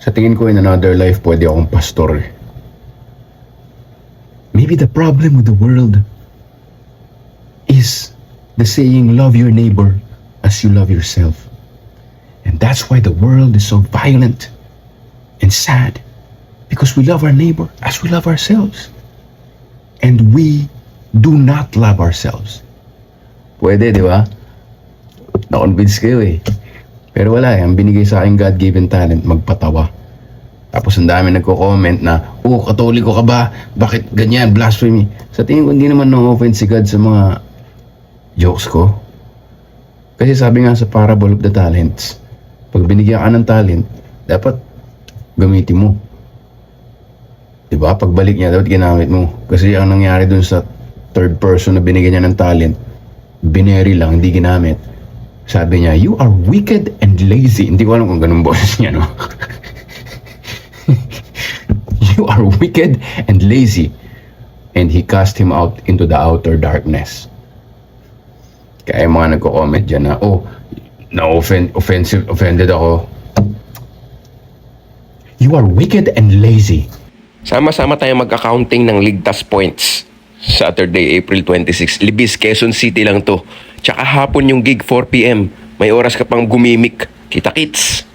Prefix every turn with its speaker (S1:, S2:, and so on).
S1: Sa tingin ko in another life, pwede akong pastor eh. Maybe the problem with the world is the saying, love your neighbor as you love yourself. And that's why the world is so violent and sad. Because we love our neighbor as we love ourselves. And we do not love ourselves. Pwede, di ba? Na-convince kayo eh. Pero wala eh. Ang binigay sa akin God-given talent, magpatawa. Tapos ang dami nagko-comment na, oh, katoliko ka ba? Bakit ganyan? Blasphemy. Sa tingin ko, hindi naman no-offense si God sa mga jokes ko. Kasi sabi nga sa parable of the talents, pag binigyan ka ng talent, dapat gamitin mo. Diba? Pagbalik niya, dapat ginamit mo. Kasi ang nangyari dun sa third person na binigyan niya ng talent, bineri lang, hindi ginamit. Sabi niya, you are wicked and lazy. Hindi ko alam kung ganun boses niya, no? You are wicked and lazy. And he cast him out into the outer darkness. Kaya yung mga nagko-comment dyan na, oh, offended ako. You are wicked and lazy.
S2: Sama-sama tayo mag-accounting ng ligtas points. Saturday, April 26. Libis, Quezon City lang to. Tsaka hapon yung gig 4 PM. May oras ka pang gumimik. Kita-kits!